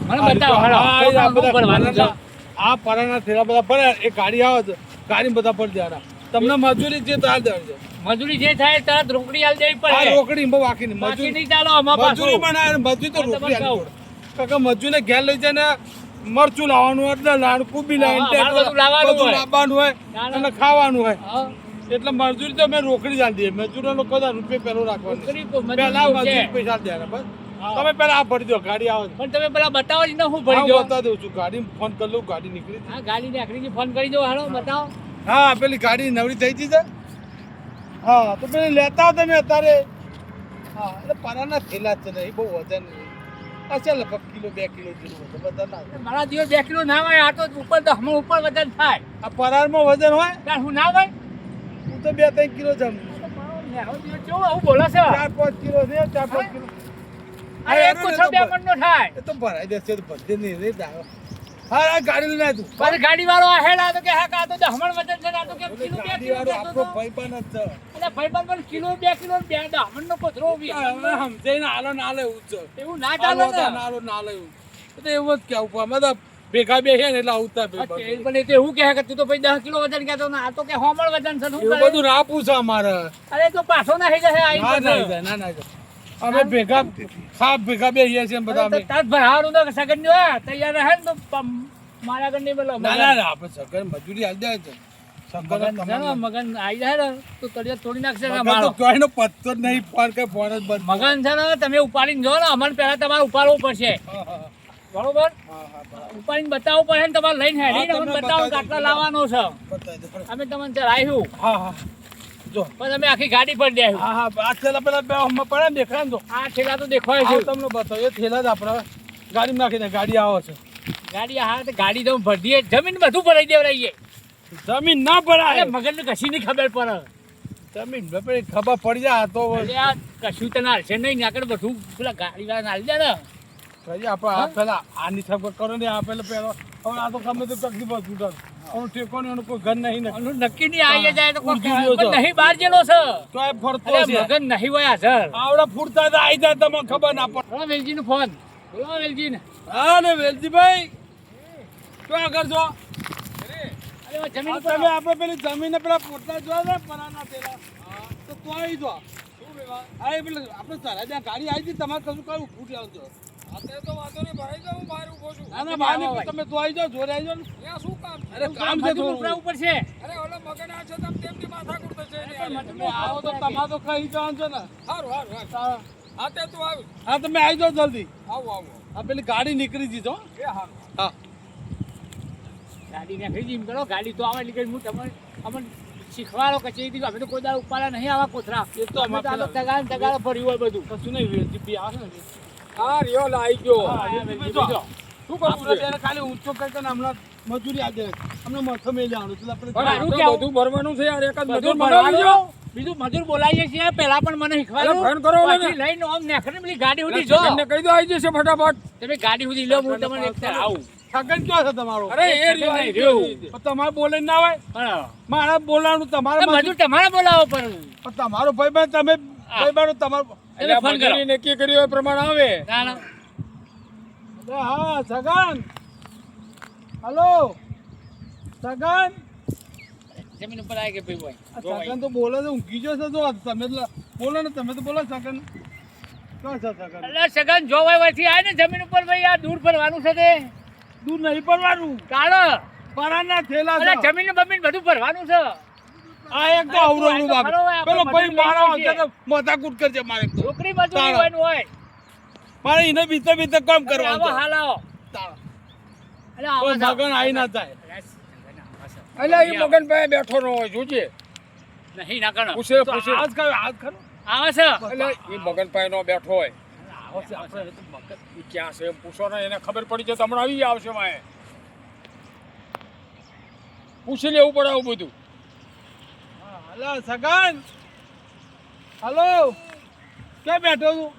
મને બતાવો હાલો આ પરાના થેલા બધા ભરે એ ગાડી આવે છે ગાડી બધા પર દેવાના તમને મજૂરી જે તાર દેવાની છે મજૂરી જે થાય તરત રોકડી આલ દેવી આ પડે રોકડી બહુ બાકી નહીં બાકી મજૂરી નહીં ચાલો અમાર મજૂરી પાછું બનાવે મજૂરી તો રોકડી તમને આલી પડે કાકા મજૂરને ઘેર લઈ જાય ને મરચું લાવવાનું એટલે લાણ કુબી હા, બધું લાવવાનું બધું હોય. લાવવાનું હોય ચાલો. અને ખાવાનું હોય હા, એટલે મજૂરી તો મેં રોકડી જ આલી દઈએ મજૂરોનો કદા રૂપિયા પહેલો રાખવાનો રોકડી તો મજૂરી પહેલા છે. મજૂરી પૈસા દેવાના બસ હા. તમે પહેલા આ ભરી દો ગાડી આવે પણ તમે પેલા બતાવો જ ને હું ભરી હા દો બતા દઉં છું ગાડી ફોન કરી લઉં ગાડી નીકળી હા ગાડી ને આખરી ફોન કરી દો હાલો બતાવો હા પેલી ગાડી નવરી થઈ ગઈ છે હા તો પેલી લેતા આવો તમે અત્યારે હા એટલે પરાના થેલા જ છે નહીં બહુ વજન નહીં આ ચાલ લગભગ કિલો 2 કિલો જેટલું હશે બધા ના મારા દિવસ 2 કિલો ના હોય આ તો ઉપર 10 ઉપર વજન થાય આ પરારમાં વજન હોય તાર હું ના હોય હું તો 2-3 કિલો જમ આવું બોલે છે 4-5 કિલો છે 4-5 કિલો આ એક કોછો 2 મણનો થાય એ તો ભરાઈ દેશે તો બધે નહીં રે દાવ હા આ ગાડી લઈને તું મારી ગાડી વાળો હેડા તો કે હા કા તો 10 મણ વજન છે આ તો કે કિલો 2 ગાડી કિલો વાળો કહેતો આપણો તો. ભાઈબંધ જ છે એટલે ભાઈબંધ પણ કિલો 2 કિલો 10 મણનો કોથરો ઉભી હવે સમજાઈને આલો ના લે એવું છે એવું ના ચાલે ને નાલો ના લે એવું તો એવું જ કેવું પણ અમે તો ભેગા બેસીએ ને એટલે આવતા હા, ભાઈ પણ એ તો એવું કહે કે તું તો ભાઈ 10 કિલો વજન કહેતો ને આ તો કે હોમળ વજન છે શું એવું કરે? બધું ના પૂછે અમારે અરે તો પાછો ના થઈ જશે આઈ ના ના જાય, ના ના જાય. અમે ભેગા ખાપ ભેગા બેસીએ છીએ ને બધા અમે તાર ભરાવાનું તો સગન જો તૈયાર રહે ને તો મારા ઘર નહીં બોલો ના ના ના આપણે સગન મજૂરી હાલ જાય છે સગન મગન આવી જાય ને તો તળિયા તોડી નાખશે ને મગન મારો તો કોઈનો પત્તો જ નહીં ફોન કે ફોન જ બંધ મગન છે ને તમે ઉપાડીને જો ને અમને પહેલા તમારે ઉપાડવું પડશે હા, હા, બરોબર હા, હા, બરાબર. ઉપાડીને બતાવવું પડે ને તમારે લઈને હેડીને હા, અમને તમને બતાવો બતાવી કાટલા દઉં. લાવવાનો છે બતાવી દો. અમે તમને ચલાવ્યું હા હા જો પણ તમે આખી ગાડી પર દેવું હા હા આ થેલા પેલા બે હમણાં પડે ને દેખાય ને તો આ ઠેલા તો દેખાય છે આવો તમને બતાવો એ થેલા જ આપણે ગાડીમાં નાખી દે ગાડી આવે છે ગાડી હા તો ગાડી તો ભરી દઈએ જમીન બધું ભરાઈ દેવડાવીએ જમીન ના અરે ભરાય મગનને કશી નહીં ખબર પડે જમીન બાપરે ખબર પડી જાય આ તો એટલે આ કશું તને હાલશે નહીં આગળ બધું પેલા ગાડી વાળા હાલી જાય ને ભાઈ આપણે આ પેલા આની સગવડ કરો ને આ પેલો પેલો હવે આ તો ગમે તે તકલીફ હતું તાર એનું ઠેકો ને એનું કોઈ ઘર નહીં ને આનું નક્કી નહીં આવી જાય તો કોઈ ઉડકી ગયો પણ છે. નહીં બહાર જેલો છે તો આ ફરતો અરે છે મગન નહીં હોય હાજર આવડા ફૂટતા તો આવી જાય તમને ખબર ના પડે બોલો વેલજીનો ફોન બોલો વેલજીને હા ને વેલજીભાઈ તો આગળ જો અરે આ જમીન આ ઉપર તમે આપણે પેલી જમીને પેલા પોટલા જોયા ને પરાના પેલા તો તો આવી જો હા એ પેલા આપણે સારા ત્યાં ગાડી આવી હતી તમારે કશું કયું ફૂટ આવજો અત્યારે તો વાંધો નહીં ભરાઈ જાવ હું બહાર ઊભો છું ના ના બહાર નહીં તમે તો આવી જાઓ જોડે આવી જાઓ ને ત્યાં શું કામ છે? અરે કામ છે મજૂર થોડું ઉપરા ઉપર છે અરે ઓલો મગન આ છે તમે તેમની માથાકૂટ થશે ને યાર. તમે આવો તો તમારે તો કઈ જવાનું છે ને હારું હારું હારું. હા તે તું આવ હા તમે આવી જાઓ જલ્દી આવો આવો આ પેલી ગાડી નીકળી જઈ છો એ હારું હા ગાડી નાખી જીમ કરો ગાડી તો આવે એટલે હું તમને અમને શીખવાડો કચેરી અમે તો કોઈ દાડો ઉપાડા નહીં આવા કોથરા એ તો અમે તો આ તો તગાડો ભર્યું હોય બધું કશું નહીં વેલજી બી આવે ને હા રિયો લાઈ ગયો હા, હા, વેલજી જો. જો. શું કરવું આપણે છે? તેને ખાલી ઊંચો કરતા ને હમણાં મજૂરી આજે અમને મથો મેં જવાનું એટલે આપણે પણ મારું આ તો કેવું? બધું ભરવાનું છે યાર એક જ મજૂર મજૂર બનાવી લ્યો. બીજું મજૂર બોલાવીએ છીએ પેલા પણ મને શીખવાડ્યું અરે ફોન કરો ને. પછી લઈને આમ નેખરી પેલી ગાડી અરે સુધી જો સગનને કહી દો આવી જશે ફટાફટ તમે ગાડી સુધી લો હું તમને એક વાર આવું સગન ક્યાં છે તમારો અરે એ સગન રહ્યો, નહીં આવી ગયો. રહ્યું. પણ તમારે બોલે ના હોય પણ મારા બોલાવાનું તમારે મજૂર તમારે બોલાવો પણ પણ તમારો ભાઈબંધ તમે ભાઈબંધ તમારો એટલે આ ફોન કરો. મજૂરી નક્કી કરી હોય એ પ્રમાણે આવે ના ના અરે હા સગન હલો સગન જમીન ઉપર આવી કે ભાઈ આ સગન તો બોલે છે ઊંઘી ગયો છે જો તમે તો બોલો ને તમે તો બોલો સગન ક્યાં છે સગન એટલે સગન જો વયથી આવે ને જમીન ઉપર ભાઈ આ દૂર ભરવાનું છે તે દૂર નહીં પડવાનું કાળો પરાના થેલા એટલે છે જમીન બમીન બધું ભરવાનું છે આ એક તો અવરોનું બાપ ખરો હોય, પેલો આપણે ભાઈ મજૂર મારા લઈને આવશે તો માથાકૂટ કરશે મારે એક તો. છોકરી મજૂરી તાળા. હોય ને હોય મારે એને બીતે બીતે કામ અરે આવો કરવાનું હાલ આવો તાળા. એટલે આવો કોઈ જાઓ. સગન આવી ના થાય એટલે એ મગન પાસે બેઠો ન હોય જોજે નહીં ના કણો પૂછે તો પૂછે આજ કયો આજ ખરો આવે છે એટલે એ મગન પાસે નો બેઠો હોય આવશે આપણે તો મગજ. એ ક્યાં છે એમ પૂછો ને એને ખબર પડી જાય તો હમણાં આવી આવશે માએ પૂછી લેવું પડે આવું બધું હા, હલો સગન હલો ક્યાં બેઠો છું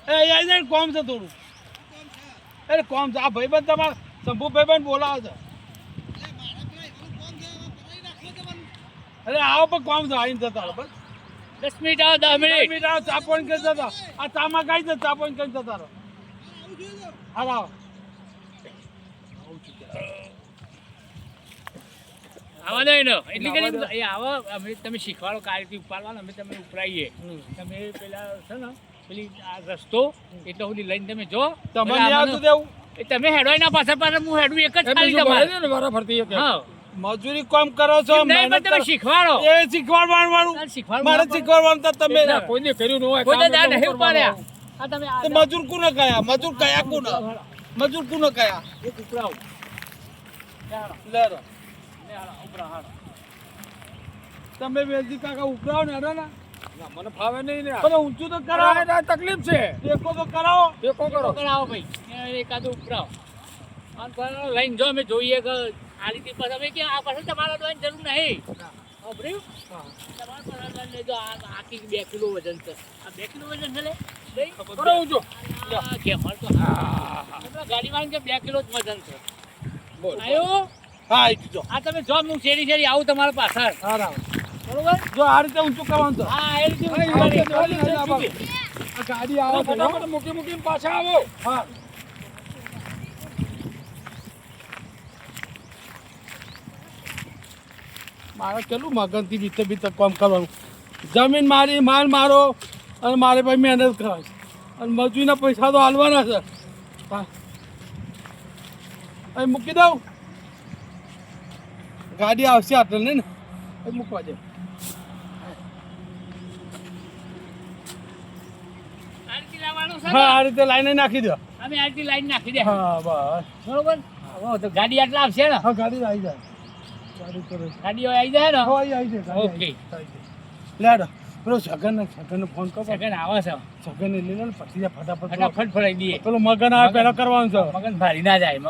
એ અહીંયા જઈને કોમ છે થોડું અરે કોમ છે આ ભાઈબંધ તમારા શંભુ ભાઈબંધ બોલાવે છે અરે આવો પણ કોમ છે આવીને જતા રહો બસ 10 મિનિટ આવો 10 મિનિટ મીઠા ચા પાણી કરી જતા આ ચામાં ગાઈ છે ચા પાણી કરી જતા રહો હા આવો આવા દે ને એટલી કરી એ આવો અમે તમે શીખવાડો કાયથી ઉપાડવાનો અમે તમને ઉપરાઈએ તમે પેલા છે ને પેલી આ રસ્તો એટલે સુધી લઈને તમે જો તમને નહીં આવતું દેવું એ તમે હેડવાય ના પાછા પાછા હું હેડું એક જ એમને ખાલી શું તમારે ભરે છે ને વારા ફરતી એક. હા મજૂરી કામ કરો છો નહીં પણ મહેનત તમે કરો. શીખવાડો એ શીખવાડવાનું શીખવાડો મારે શીખવાડવાનું તો તમે ના, કોઈને કર્યું ન હોય કોઈ કામ દાદા એટલે નહીં હું ઉપાડ્યા કરવાનું? આ તમે તો મજૂર કોને કયા મજૂર કયા કોને મજૂર કોને કયા એક ઉપરાવો લેરો ઉપરા હાડો તમે વેલજી કાકા ઉપરાવો ને હેડો ને ના, મને ફાવે નહીં ને આ. પણ ઊંચું તો કરાવે કરાવો તો આ તકલીફ છે ટેકો તો કરાવો ટેકો કરો કરાવો ભાઈ એકાદું ઉપરાવો અને પણ લઈને જો અમે જોઈએ કે આ રીતે પાછા અમે કે આ પાછળ તમારા દવાની જરૂર નહીં અભર્યું તમારા પાછળ દવાની નહીં. જો આ આખી 2 કિલો વજન છે આ 2 કિલો વજન છે લે ભાઈ કરો ઊંચો. આ કેમર તો આપણા ગાડીમાં કે 2 કિલો જ વજન છે બોલ. આયો હા આવી જો આ તમે જો હું શેરી શેરી આવું તમારા પાછળ હા રાવ બરોબર જો આ રીતે ઊંચું કરવાનું તો હા એ રીતે આ ઊંચું રીતે કરી. આ બાજુ. આ ગાડી આવે ફટાફટ મૂકીને પાછા આવો હા મારે કેટલું મગનથી બીતે કામ કરવાનું જમીન મારી માલ મારો અને મારે ભાઈ મહેનત કરવાની અને મજૂરીના પૈસા તો હાલવાના છે હા અહીં મૂકી દઉં ગાડી આવશે આટલે ને અહીં મૂકવા દે આ રીતે લાવવાનું છે ને? હા આ રીતે લાઈને નાખી દો અમે આ રીતે લાઈન નાખી દે હા બસ બરોબર હવે તો ગાડી આટલા આવશે ને હા ગાડી આવી જાય ગાડી કરે ગાડીઓ આવી જાય ને હા આવી જાય ઓકે. લેડો પેલો સગનને ફોન કરો સેકન્ડ આવે છે સગનને લઈ લે ને પછી ફટાફટ ફટાફટ ફરાઈ દઈએ પેલો મગન આવે પહેલા કરવાનું છે મગન ભારી ના જાય